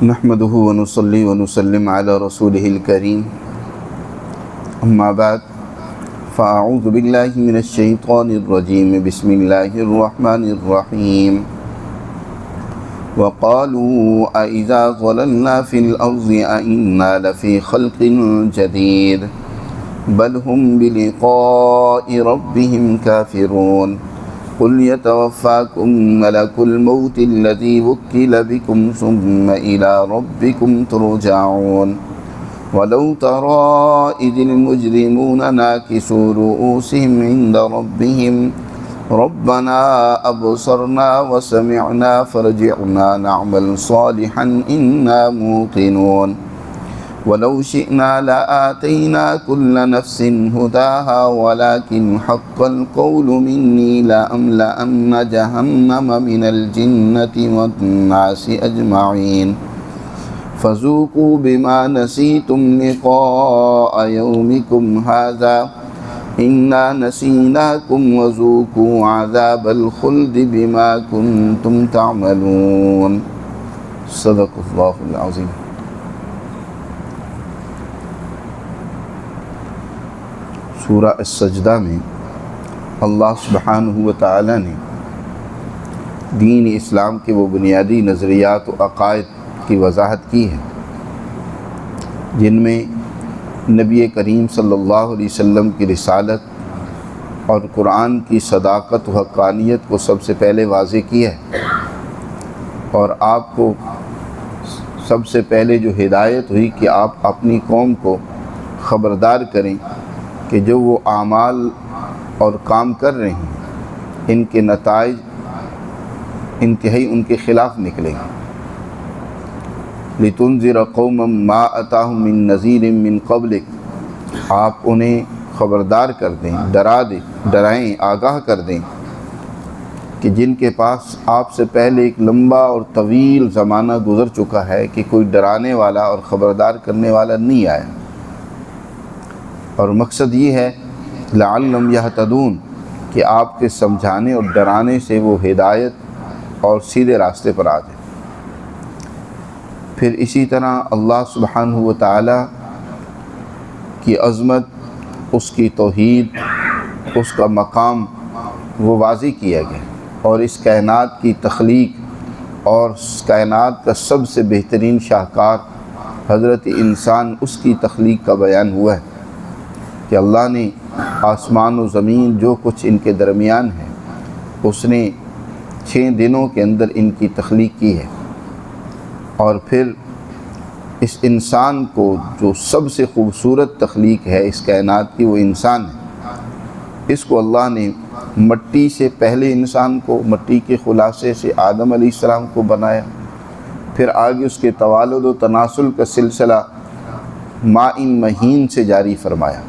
نحمده ونصلي ونسلم على رسوله الكريم أما بعد فأعوذ بالله من الشيطان الرجيم بسم الله الرحمن الرحيم وقالوا أإذا ضللنا في الأرض أإنا لفي خلق جديد بل هم بلقاء ربهم كافرون قل يتوفاكم ملك الموت الذي وكل بكم ثم إلى ربكم ترجعون ولو ترى إذ المجرمون ناكسوا رؤوسهم عند ربهم ربنا أبصرنا وسمعنا فارجعنا نعمل صالحا إنا موقنون ولو شئنا لآتينا كل نفس هداها ولكن حق القول مني لأملأن جهنم من الجنة والناس أجمعين فذوقوا بما نسيتم لقاء يومكم هذا إنا نسيناكم وذوقوا عذاب الخلد بما كنتم تعملون صدق الله العظيم۔ سورہ السجدہ میں اللہ سبحانہ و تعالی نے دین اسلام کے وہ بنیادی نظریات و عقائد کی وضاحت کی ہے جن میں نبی کریم صلی اللہ علیہ وسلم کی رسالت اور قرآن کی صداقت و حقانیت کو سب سے پہلے واضح کیا ہے، اور آپ کو سب سے پہلے جو ہدایت ہوئی کہ آپ اپنی قوم کو خبردار کریں کہ جو وہ اعمال اور کام کر رہے ہیں ان کے نتائج انتہائی ان کے خلاف نکلیں گے۔ لِتُنذِرَ قَوْمًا مَا أَتَاهُم مِّن نَذِيرٍ مِّن قَبْلِكَ، آپ انہیں خبردار کر دیں، ڈرائیں، آگاہ کر دیں کہ جن کے پاس آپ سے پہلے ایک لمبا اور طویل زمانہ گزر چکا ہے کہ کوئی ڈرانے والا اور خبردار کرنے والا نہیں آیا، اور مقصد یہ ہے لعلہم یہتدون کہ آپ کے سمجھانے اور ڈرانے سے وہ ہدایت اور سیدھے راستے پر آ جائیں۔ پھر اسی طرح اللہ سبحانہ و تعالی کی عظمت، اس کی توحید، اس کا مقام وہ واضح کیا گیا، اور اس کائنات کی تخلیق اور اس کائنات کا سب سے بہترین شاہکار حضرت انسان، اس کی تخلیق کا بیان ہوا ہے کہ اللہ نے آسمان و زمین جو کچھ ان کے درمیان ہے اس نے 6 دنوں کے اندر ان کی تخلیق کی ہے، اور پھر اس انسان کو جو سب سے خوبصورت تخلیق ہے اس کائنات کی وہ انسان ہے۔ اس کو اللہ نے مٹی سے پہلے انسان کو مٹی کے خلاصے سے آدم علیہ السلام کو بنایا، پھر آگے اس کے توالد و تناسل کا سلسلہ ماء مہین سے جاری فرمایا،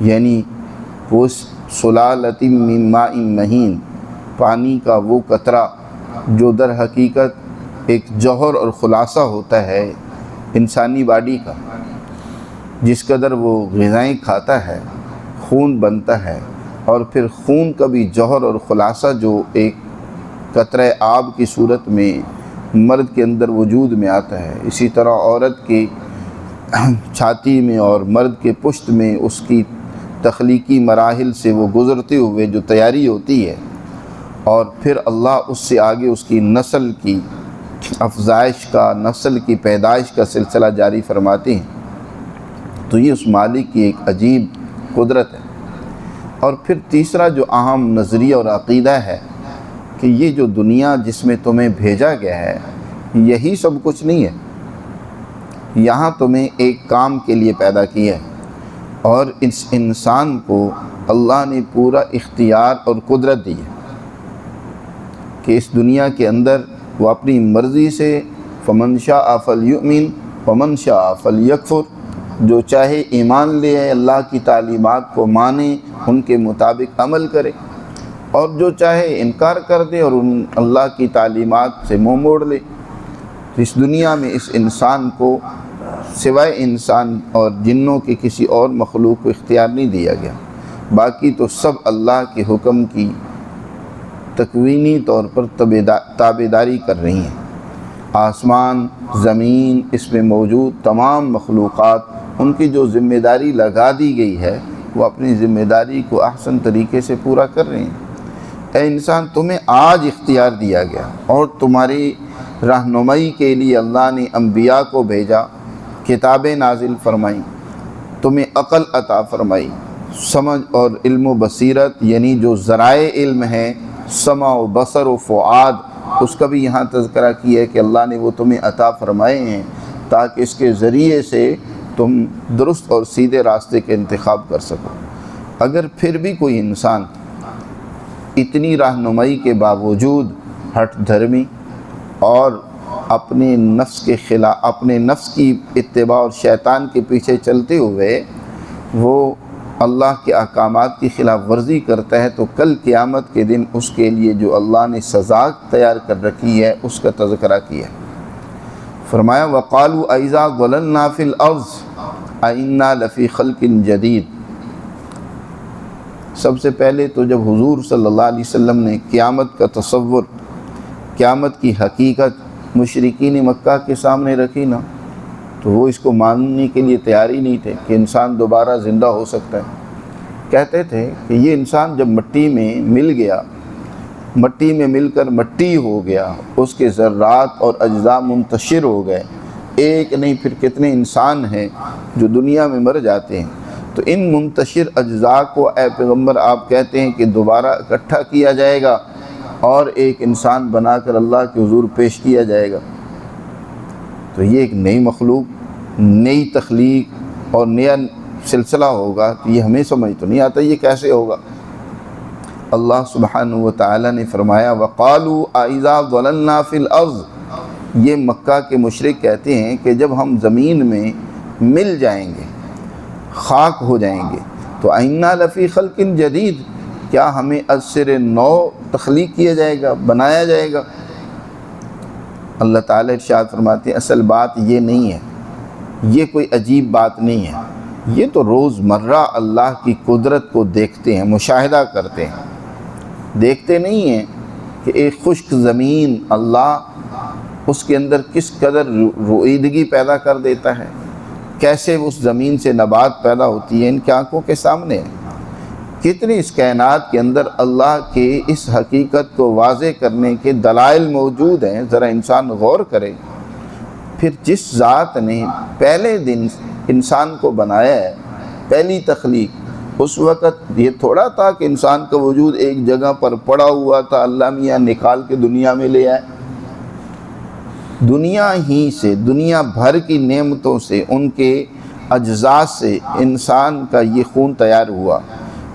یعنی وہ سلالۃ من ماء مہین، پانی کا وہ قطرہ جو در حقیقت ایک جوہر اور خلاصہ ہوتا ہے انسانی باڈی کا، جس قدر وہ غذائیں کھاتا ہے خون بنتا ہے، اور پھر خون کا بھی جوہر اور خلاصہ جو ایک قطرہ آب کی صورت میں مرد کے اندر وجود میں آتا ہے، اسی طرح عورت کی چھاتی میں اور مرد کے پشت میں اس کی تخلیقی مراحل سے وہ گزرتے ہوئے جو تیاری ہوتی ہے، اور پھر اللہ اس سے آگے اس کی نسل کی افزائش کا، نسل کی پیدائش کا سلسلہ جاری فرماتے ہیں، تو یہ اس مالک کی ایک عجیب قدرت ہے۔ اور پھر تیسرا جو اہم نظریہ اور عقیدہ ہے کہ یہ جو دنیا جس میں تمہیں بھیجا گیا ہے یہی سب کچھ نہیں ہے، یہاں تمہیں ایک کام کے لیے پیدا کیا ہے، اور اس انسان کو اللہ نے پورا اختیار اور قدرت دی ہے کہ اس دنیا کے اندر وہ اپنی مرضی سے فمن شاء فلیؤمن ومن شاء فلیکفر، جو چاہے ایمان لے آئے، اللہ کی تعلیمات کو مانے، ان کے مطابق عمل کرے، اور جو چاہے انکار کر دے اور اللہ کی تعلیمات سے منہ موڑ لے۔ اس دنیا میں اس انسان کو سوائے انسان اور جنوں کے کسی اور مخلوق کو اختیار نہیں دیا گیا، باقی تو سب اللہ کے حکم کی تکوینی طور پر تابعداری کر رہی ہیں۔ آسمان، زمین، اس میں موجود تمام مخلوقات، ان کی جو ذمہ داری لگا دی گئی ہے وہ اپنی ذمہ داری کو احسن طریقے سے پورا کر رہے ہیں۔ اے انسان، تمہیں آج اختیار دیا گیا اور تمہاری رہنمائی کے لیے اللہ نے انبیاء کو بھیجا، کتابیں نازل فرمائیں، تمہیں عقل عطا فرمائی، سمجھ اور علم و بصیرت، یعنی جو ذرائع علم ہیں، سمع و بصر و فؤاد، اس کا بھی یہاں تذکرہ کیا ہے کہ اللہ نے وہ تمہیں عطا فرمائے ہیں تاکہ اس کے ذریعے سے تم درست اور سیدھے راستے کے انتخاب کر سکو۔ اگر پھر بھی کوئی انسان اتنی رہنمائی کے باوجود ہٹ دھرمی اور اپنے نفس کی اتباع اور شیطان کے پیچھے چلتے ہوئے وہ اللہ کے احکامات کی خلاف ورزی کرتا ہے، تو کل قیامت کے دن اس کے لیے جو اللہ نے سزا تیار کر رکھی ہے اس کا تذکرہ کیا۔ فرمایا وَقَالُوا أَإِذَا ضَلَلْنَا فِي الْأَرْضِ أَإِنَّا لَفِي خَلْقٍ جَدِيدٍ۔ سب سے پہلے تو جب حضور صلی اللہ علیہ وسلم نے قیامت کا تصور، قیامت کی حقیقت مشرکین مکہ کے سامنے رکھی نا، تو وہ اس کو ماننے کے لیے تیار ہی نہیں تھے کہ انسان دوبارہ زندہ ہو سکتا ہے۔ کہتے تھے کہ یہ انسان جب مٹی میں مل گیا، مٹی میں مل کر مٹی ہو گیا، اس کے ذرات اور اجزاء منتشر ہو گئے، ایک نہیں پھر کتنے انسان ہیں جو دنیا میں مر جاتے ہیں، تو ان منتشر اجزاء کو اے پیغمبر آپ کہتے ہیں کہ دوبارہ اکٹھا کیا جائے گا اور ایک انسان بنا کر اللہ کے حضور پیش کیا جائے گا۔ تو یہ ایک نئی مخلوق، نئی تخلیق اور نیا سلسلہ ہوگا کہ یہ ہمیں سمجھ تو نہیں آتا یہ کیسے ہوگا۔ اللہ سبحانہ و تعالی نے فرمایا وَقَالُوا أَإِذَا ضَلَلْنَا فِي الْأَرْضِ، یہ مکہ کے مشرک کہتے ہیں کہ جب ہم زمین میں مل جائیں گے، خاک ہو جائیں گے، تو أَإِنَّا لَفِي خَلْقٍ جَدِيدٍ، کیا ہمیں از سر نو تخلیق کیا جائے گا، بنایا جائے گا۔ اللہ تعالیٰ ارشاد فرماتے ہیں اصل بات یہ نہیں ہے، یہ کوئی عجیب بات نہیں ہے، یہ تو روز مرہ اللہ کی قدرت کو دیکھتے ہیں، مشاہدہ کرتے ہیں۔ دیکھتے نہیں ہیں کہ ایک خشک زمین اللہ اس کے اندر کس قدر رویدگی پیدا کر دیتا ہے، کیسے اس زمین سے نبات پیدا ہوتی ہے، ان کی آنکھوں کے سامنے ہے۔ کتنی اس کائنات کے اندر اللہ کے اس حقیقت کو واضح کرنے کے دلائل موجود ہیں، ذرا انسان غور کرے۔ پھر جس ذات نے پہلے دن انسان کو بنایا ہے، پہلی تخلیق، اس وقت یہ تھوڑا تھا کہ انسان کا وجود ایک جگہ پر پڑا ہوا تھا، اللہ میاں نکال کے دنیا میں لے آئے۔ دنیا ہی سے، دنیا بھر کی نعمتوں سے، ان کے اجزاء سے انسان کا یہ خون تیار ہوا۔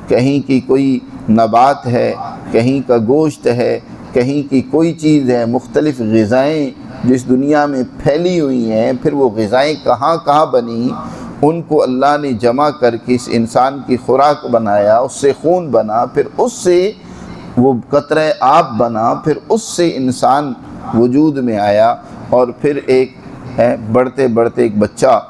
کہیں کی کوئی نبات ہے، کہیں کا گوشت ہے، کہیں کی کوئی چیز ہے، مختلف غذائیں جس دنیا میں پھیلی ہوئی ہیں، پھر وہ غذائیں کہاں کہاں بنی، ان کو اللہ نے جمع کر کے اس انسان کی خوراک بنایا، اس سے خون بنا، پھر اس سے وہ قطرہ آب بنا، پھر اس سے انسان وجود میں آیا، اور پھر ایک بڑھتے بڑھتے ایک بچہ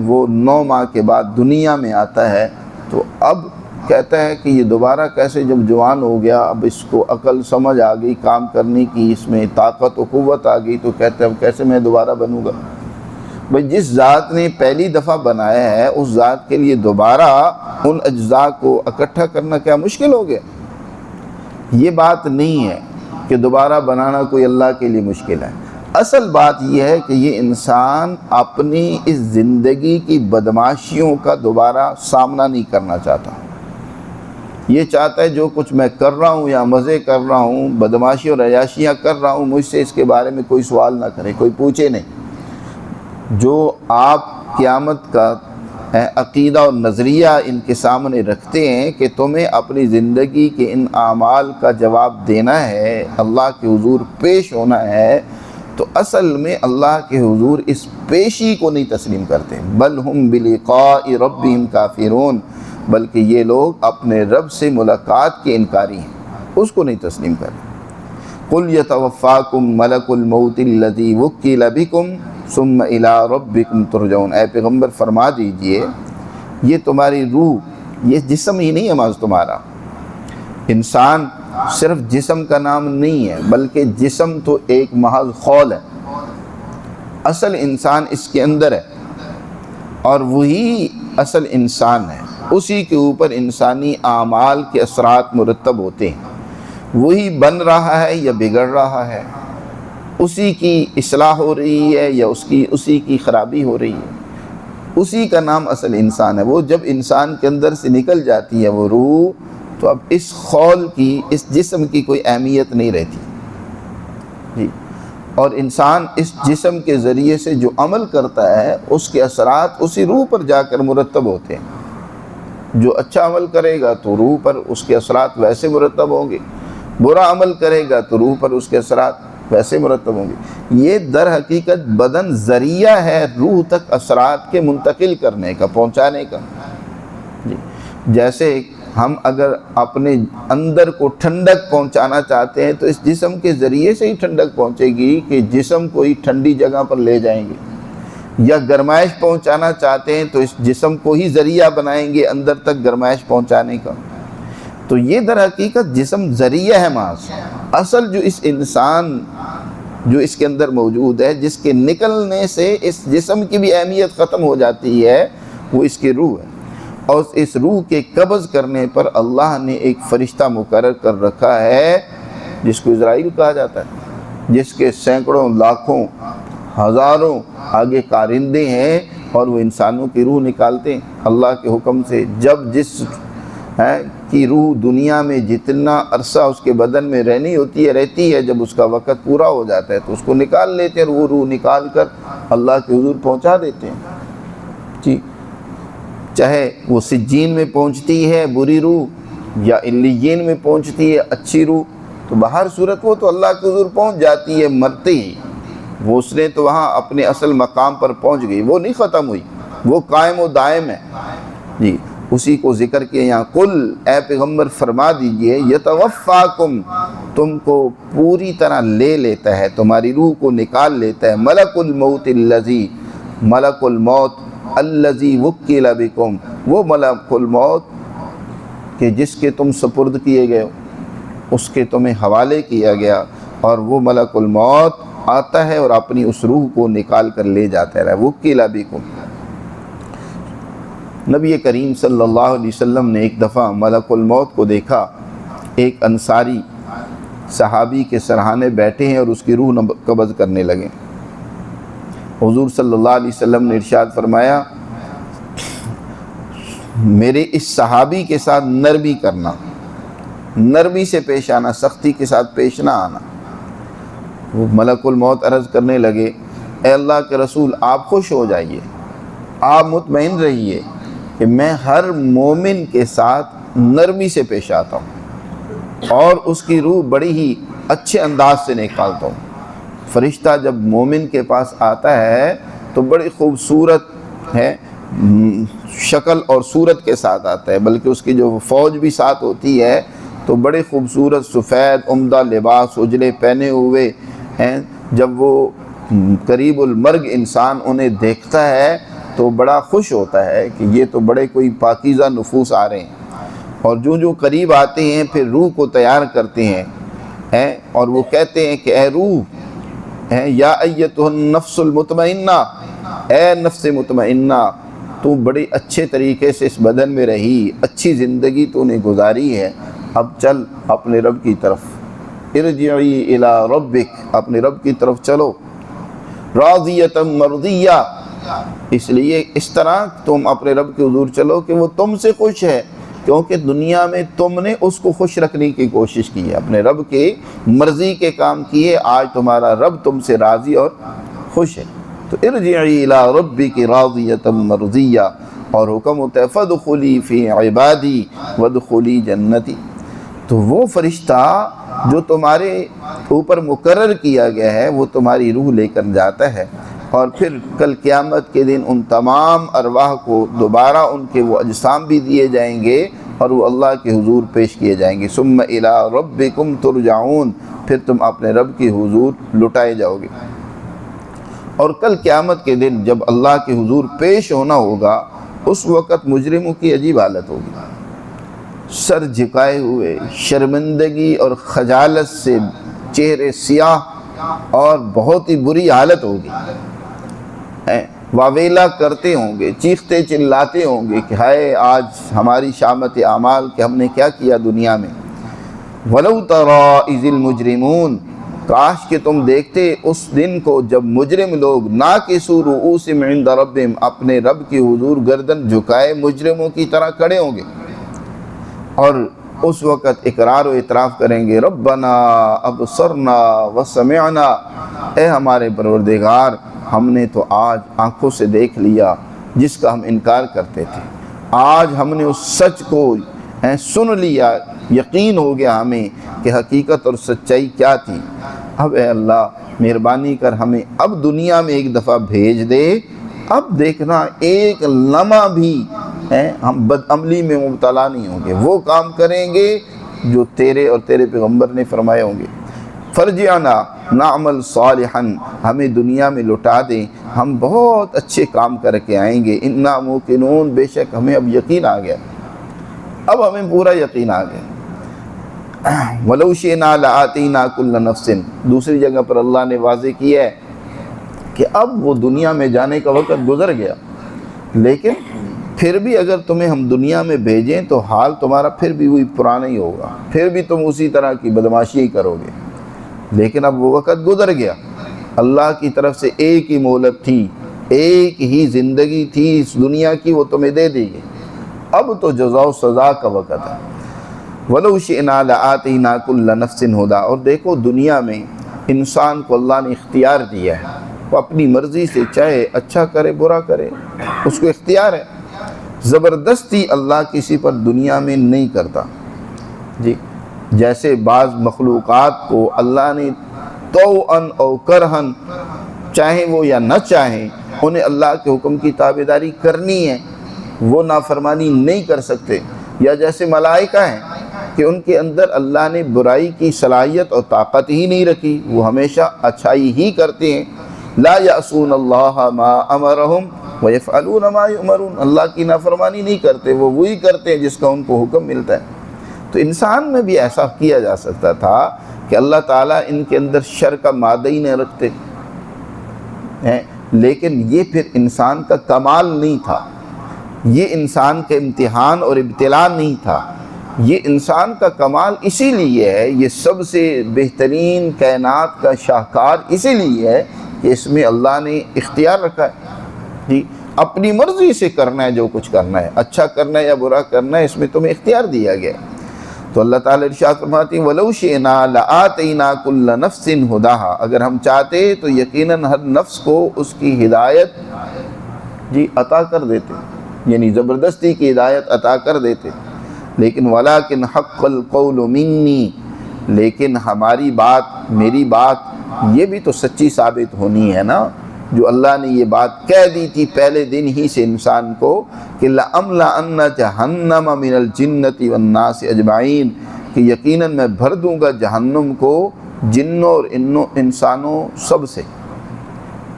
وہ 9 ماہ کے بعد دنیا میں آتا ہے۔ تو اب کہتا ہے کہ یہ دوبارہ کیسے، جب جوان ہو گیا، اب اس کو عقل سمجھ آ گئی کام کرنے کی، اس میں طاقت و قوت آ گئی، تو کہتا ہے اب کیسے میں دوبارہ بنوں گا۔ بھئی جس ذات نے پہلی دفعہ بنایا ہے اس ذات کے لیے دوبارہ ان اجزاء کو اکٹھا کرنا کیا مشکل ہو گیا؟ یہ بات نہیں ہے کہ دوبارہ بنانا کوئی اللہ کے لیے مشکل ہے۔ اصل بات یہ ہے کہ یہ انسان اپنی اس زندگی کی بدماشیوں کا دوبارہ سامنا نہیں کرنا چاہتا۔ یہ چاہتا ہے جو کچھ میں کر رہا ہوں یا مزے کر رہا ہوں، بدماشی اور عیاشیاں کر رہا ہوں، مجھ سے اس کے بارے میں کوئی سوال نہ کرے، کوئی پوچھے نہیں۔ جو آپ قیامت کا عقیدہ اور نظریہ ان کے سامنے رکھتے ہیں کہ تمہیں اپنی زندگی کے ان اعمال کا جواب دینا ہے، اللہ کے حضور پیش ہونا ہے، تو اصل میں اللہ کے حضور اس پیشی کو نہیں تسلیم کرتے، بل ہم بلقاء ربہم کافرون، بلکہ یہ لوگ اپنے رب سے ملاقات کے انکاری ہیں، اس کو نہیں تسلیم کرتے۔ قل یتوفاکم ملک الموت الذی وکل بکم ثم الی ربکم ترجعون، اے پیغمبر فرما دیجئے یہ تمہاری روح، یہ جسم ہی نہیں ہے محض تمہارا۔ انسان صرف جسم کا نام نہیں ہے، بلکہ جسم تو ایک محض خول ہے، اصل انسان اس کے اندر ہے، اور وہی اصل انسان ہے، اسی کے اوپر انسانی اعمال کے اثرات مرتب ہوتے ہیں، وہی بن رہا ہے یا بگڑ رہا ہے، اسی کی اصلاح ہو رہی ہے یا اسی کی خرابی ہو رہی ہے، اسی کا نام اصل انسان ہے۔ وہ جب انسان کے اندر سے نکل جاتی ہے وہ روح، تو اب اس خول کی، اس جسم کی کوئی اہمیت نہیں رہتی جی۔ اور انسان اس جسم کے ذریعے سے جو عمل کرتا ہے اس کے اثرات اسی روح پر جا کر مرتب ہوتے ہیں۔ جو اچھا عمل کرے گا تو روح پر اس کے اثرات ویسے مرتب ہوں گے، برا عمل کرے گا تو روح پر اس کے اثرات ویسے مرتب ہوں گے۔ یہ در حقیقت بدن ذریعہ ہے روح تک اثرات کے منتقل کرنے کا، پہنچانے کا جی۔ جیسے ہم اگر اپنے اندر کو ٹھنڈک پہنچانا چاہتے ہیں تو اس جسم کے ذریعے سے ہی ٹھنڈک پہنچے گی کہ جسم کو ہی ٹھنڈی جگہ پر لے جائیں گے، یا گرمائش پہنچانا چاہتے ہیں تو اس جسم کو ہی ذریعہ بنائیں گے اندر تک گرمائش پہنچانے کا۔ تو یہ در حقیقت جسم ذریعہ ہے محض۔ اصل جو اس انسان جو اس کے اندر موجود ہے، جس کے نکلنے سے اس جسم کی بھی اہمیت ختم ہو جاتی ہے، وہ اس کی روح ہے۔ اور اس روح کے قبض کرنے پر اللہ نے ایک فرشتہ مقرر کر رکھا ہے جس کو عزرائیل کہا جاتا ہے، جس کے سینکڑوں لاکھوں ہزاروں آگے کارندے ہیں، اور وہ انسانوں کی روح نکالتے ہیں اللہ کے حکم سے۔ جب جس کی روح دنیا میں جتنا عرصہ اس کے بدن میں رہتی ہے، جب اس کا وقت پورا ہو جاتا ہے تو اس کو نکال لیتے ہیں، اور وہ روح نکال کر اللہ کے حضور پہنچا دیتے ہیں جی۔ چاہے وہ سجین میں پہنچتی ہے بری روح، یا علیین میں پہنچتی ہے اچھی روح، تو بہر صورت وہ تو اللہ کے حضور پہنچ جاتی ہے مرتے ہی۔ وہ اس نے تو وہاں اپنے اصل مقام پر پہنچ گئی، وہ نہیں ختم ہوئی، وہ قائم و دائم ہے جی۔ اسی کو ذکر کیا یہاں، قل اے پیغمبر فرما دیجئے، یتوفاکم، تم کو پوری طرح لے لیتا ہے، تمہاری روح کو نکال لیتا ہے، ملک الموت الذی، ملک الموت الذی وکل بکم، وہ ملک الموت کہ جس کے تم سپرد کیے گئے ہو، اس کے تمہیں حوالے کیا گیا، اور وہ ملک الموت آتا ہے اور اپنی اس روح کو نکال کر لے جاتا ہے، وکل بکم۔ نبی کریم صلی اللہ علیہ وسلم نے ایک دفعہ ملک الموت کو دیکھا، ایک انصاری صحابی کے سرہانے بیٹھے ہیں اور اس کی روح قبض کرنے لگے۔ حضور صلی اللہ علیہ وسلم نے ارشاد فرمایا، میرے اس صحابی کے ساتھ نرمی کرنا، نرمی سے پیش آنا، سختی کے ساتھ پیش نہ آنا۔ وہ ملک الموت عرض کرنے لگے، اے اللہ کے رسول، آپ خوش ہو جائیے، آپ مطمئن رہیے کہ میں ہر مومن کے ساتھ نرمی سے پیش آتا ہوں اور اس کی روح بڑی ہی اچھے انداز سے نکالتا ہوں۔ فرشتہ جب مومن کے پاس آتا ہے تو بڑی خوبصورت ہے شکل اور صورت کے ساتھ آتا ہے، بلکہ اس کی جو فوج بھی ساتھ ہوتی ہے تو بڑے خوبصورت سفید عمدہ لباس اجلے پہنے ہوئے ہیں۔ جب وہ قریب المرگ انسان انہیں دیکھتا ہے تو بڑا خوش ہوتا ہے کہ یہ تو بڑے کوئی پاکیزہ نفوس آ رہے ہیں، اور جو قریب آتے ہیں پھر روح کو تیار کرتے ہیں اور وہ کہتے ہیں کہ اے روح، یا ایتہ النفس المطمئنہ، اے نفس مطمئنہ، تو بڑے اچھے طریقے سے اس بدن میں رہی، اچھی زندگی تو نے گزاری ہے، اب چل اپنے رب کی طرف، ارجعی الی ربک، اپنے رب کی طرف چلو، راضیۃ مرضیہ، اس لیے اس طرح تم اپنے رب کے حضور چلو کہ وہ تم سے خوش ہے، کیونکہ دنیا میں تم نے اس کو خوش رکھنے کی کوشش کی ہے، اپنے رب کے مرضی کے کام کیے، آج تمہارا رب تم سے راضی اور خوش ہے۔ تو ارجعی الی ربک راضیۃ مرضیہ، اور حکم ہوتا ہے فادخلی فی عبادی وادخلی جنتی۔ تو وہ فرشتہ جو تمہارے اوپر مقرر کیا گیا ہے وہ تمہاری روح لے کر جاتا ہے، اور پھر کل قیامت کے دن ان تمام ارواح کو دوبارہ ان کے وہ اجسام بھی دیے جائیں گے اور وہ اللہ کے حضور پیش کیے جائیں گے۔ ثم الی ربکم ترجعون، پھر تم اپنے رب کے حضور لٹائے جاؤ گے۔ اور کل قیامت کے دن جب اللہ کے حضور پیش ہونا ہوگا، اس وقت مجرموں کی عجیب حالت ہوگی، سر جھکائے ہوئے، شرمندگی اور خجالت سے چہرے سیاہ، اور بہت ہی بری حالت ہوگی۔ واویلا کرتے ہوں گے، چیختے چلاتے ہوں گے کہ ہائے آج ہماری شامت اعمال کہ ہم نے کیا کیا دنیا میں۔ وَلَوْ تَرَىٰ إِذِ الْمُجْرِمُونَ، کاش کہ تم دیکھتے اس دن کو جب مجرم لوگ ناکسوا رؤوسہم عند ربہم، اپنے رب کے حضور گردن جھکائے مجرموں کی طرح کھڑے ہوں گے، اور اس وقت اقرار و اعتراف کریں گے ربنا ابصرنا وسمعنا، اے ہمارے پروردگار ہم نے تو آج آنکھوں سے دیکھ لیا جس کا ہم انکار کرتے تھے، آج ہم نے اس سچ کو سن لیا، یقین ہو گیا ہمیں کہ حقیقت اور سچائی کیا تھی۔ اب اے اللہ مہربانی کر ہمیں اب دنیا میں ایک دفعہ بھیج دے، اب دیکھنا ایک لمحہ بھی ہم بد عملی میں مبتلا نہیں ہوں گے، وہ کام کریں گے جو تیرے اور تیرے پیغمبر نے فرمائے ہوں گے۔ فرجعنا نعمل صالحا، ہمیں دنیا میں لٹا دیں، ہم بہت اچھے کام کر کے آئیں گے، انا موقنون، بے شک ہمیں اب یقین آ گیا، اب ہمیں پورا یقین آ گیا۔ وَلَوْ شِئْنَا لَآتَيْنَا كُلَّ نَفْسٍ، دوسری جگہ پر اللہ نے واضح کیا ہے کہ اب وہ دنیا میں جانے کا وقت گزر گیا، لیکن پھر بھی اگر تمہیں ہم دنیا میں بھیجیں تو حال تمہارا پھر بھی وہی پرانا ہی ہوگا، پھر بھی تم اسی طرح کی بدماشی ہی کرو گے، لیکن اب وہ وقت گزر گیا۔ اللہ کی طرف سے ایک ہی مہلت تھی، ایک ہی زندگی تھی اس دنیا کی، وہ تمہیں دے دی گئی، اب تو جزا و سزا کا وقت ہے۔ وَلَوْ شِئْنَا لَآتَيْنَا كُلَّ نَفْسٍ هُدًى، اور دیکھو دنیا میں انسان کو اللہ نے اختیار دیا ہے، وہ اپنی مرضی سے چاہے اچھا کرے برا کرے، اس کو اختیار ہے، زبردستی اللہ کسی پر دنیا میں نہیں کرتا۔ جی جیسے بعض مخلوقات کو اللہ نے طوعاً او کرہاً، چاہیں وہ یا نہ چاہیں، انہیں اللہ کے حکم کی تابعداری کرنی ہے، وہ نافرمانی نہیں کر سکتے۔ یا جیسے ملائکہ ہیں کہ ان کے اندر اللہ نے برائی کی صلاحیت اور طاقت ہی نہیں رکھی، وہ ہمیشہ اچھائی ہی کرتے ہیں۔ لا یعصون اللہ ما امرہم ویفعلون ما یؤمرون، اللہ کی نافرمانی نہیں کرتے، وہ وہی کرتے ہیں جس کا ان کو حکم ملتا ہے۔ تو انسان میں بھی ایسا کیا جا سکتا تھا کہ اللہ تعالیٰ ان کے اندر شر کا مادہ ہی نہیں رکھتے ہیں، لیکن یہ پھر انسان کا کمال نہیں تھا، یہ انسان کا امتحان اور ابتلاء نہیں تھا، یہ انسان کا کمال اسی لیے ہے، یہ سب سے بہترین کائنات کا شاہکار اسی لیے ہے کہ اس میں اللہ نے اختیار رکھا ہے، جی اپنی مرضی سے کرنا ہے، جو کچھ کرنا ہے، اچھا کرنا ہے یا برا کرنا ہے، اس میں تمہیں اختیار دیا گیا ہے۔ تو اللہ تعالیٰ ارشاد فرماتی ہیں وَلَوْ شِئْنَا لَآتَيْنَا كُلَّ نَفْسٍ هُدَاهَا، اگر ہم چاہتے تو یقیناً ہر نفس کو اس کی ہدایت جی عطا کر دیتے، یعنی زبردستی کی ہدایت عطا کر دیتے، لیکن وَلَٰكِنْ حَقَّ الْقَوْلُ مِنِّي، لیکن ہماری بات، میری بات یہ بھی تو سچی ثابت ہونی ہے نا، جو اللہ نے یہ بات کہہ دی تھی پہلے دن ہی سے انسان کو کہ لَأَمْلَأَنَّ جَهَنَّمَ مِنَ الْجِنَّةِ وَالنَّاسِ أَجْمَعِينَ، کہ یقیناً میں بھر دوں گا جہنم کو جنوں اور انسانوں سب سے۔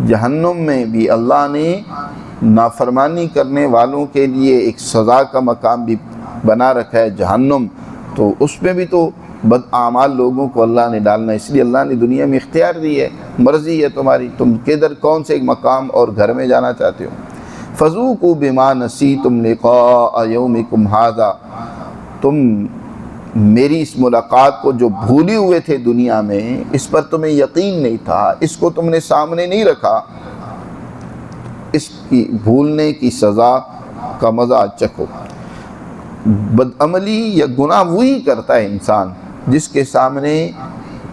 جہنم میں بھی اللہ نے نافرمانی کرنے والوں کے لیے ایک سزا کا مقام بھی بنا رکھا ہے جہنم، تو اس میں بھی تو بد اعمال لوگوں کو اللہ نے ڈالنا، اس لیے اللہ نے دنیا میں اختیار دی ہے، مرضی ہے تمہاری، تم کدھر کون سے ایک مقام اور گھر میں جانا چاہتے ہو۔ فَذُوقُوا بِمَا نَسِيتُمْ لِقَاءَ يَوْمِكُمْ هَذَا، تم میری اس ملاقات کو جو بھولے ہوئے تھے دنیا میں، اس پر تمہیں یقین نہیں تھا، اس کو تم نے سامنے نہیں رکھا، اس کی بھولنے کی سزا کا مزہ چکھو۔ بدعملی یا گناہ وہی کرتا ہے انسان جس کے سامنے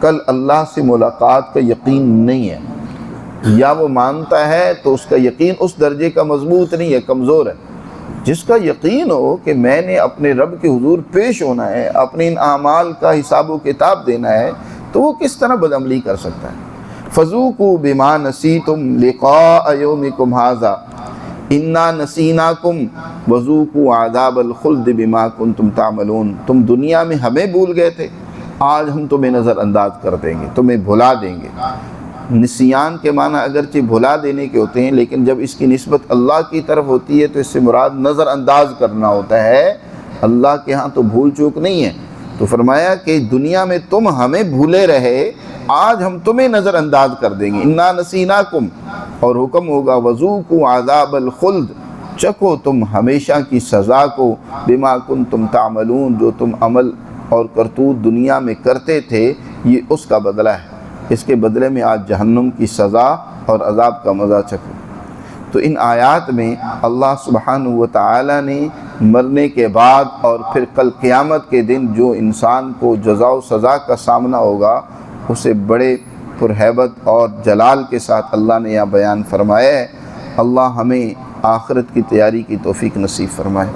کل اللہ سے ملاقات کا یقین نہیں ہے، یا وہ مانتا ہے تو اس کا یقین اس درجے کا مضبوط نہیں ہے، کمزور ہے۔ جس کا یقین ہو کہ میں نے اپنے رب کے حضور پیش ہونا ہے، اپنے ان اعمال کا حساب و کتاب دینا ہے، تو وہ کس طرح بدعملی کر سکتا ہے۔ فَذُوقُوا بِمَا نَسِيتُمْ لِقَاءَ يَوْمِكُمْ هَذَا اِنَّا نَسِينَاكُمْ وَذُوقُوا عَذَابَ الْخُلْدِ بِمَا كُنْتُمْ تَعْمَلُونَ، تم دنیا میں ہمیں بھول گئے تھے، آج ہم تمہیں نظر انداز کر دیں گے، تمہیں بھلا دیں گے۔ نسیان کے معنی اگرچہ بھلا دینے کے ہوتے ہیں، لیکن جب اس کی نسبت اللہ کی طرف ہوتی ہے تو اس سے مراد نظر انداز کرنا ہوتا ہے، اللہ کے ہاں تو بھول چوک نہیں ہے۔ تو فرمایا کہ دنیا میں تم ہمیں بھولے رہے، آج ہم تمہیں نظر انداز کر دیں گے۔ اِنَّا نَسِينَاكُمْ، اور حکم ہوگا وذوقوا عذاب الخلد، چکھو تم ہمیشہ کی سزا کو، بما کنتم تعملون، جو تم عمل اور کرتوت دنیا میں کرتے تھے یہ اس کا بدلہ ہے، اس کے بدلے میں آج جہنم کی سزا اور عذاب کا مزہ چکھو۔ تو ان آیات میں اللہ سبحانہ و تعالی نے مرنے کے بعد اور پھر کل قیامت کے دن جو انسان کو جزا و سزا کا سامنا ہوگا اسے بڑے پرہیبت اور جلال کے ساتھ اللہ نے یہاں بیان فرمایا ہے۔ اللہ ہمیں آخرت کی تیاری کی توفیق نصیب فرمائے۔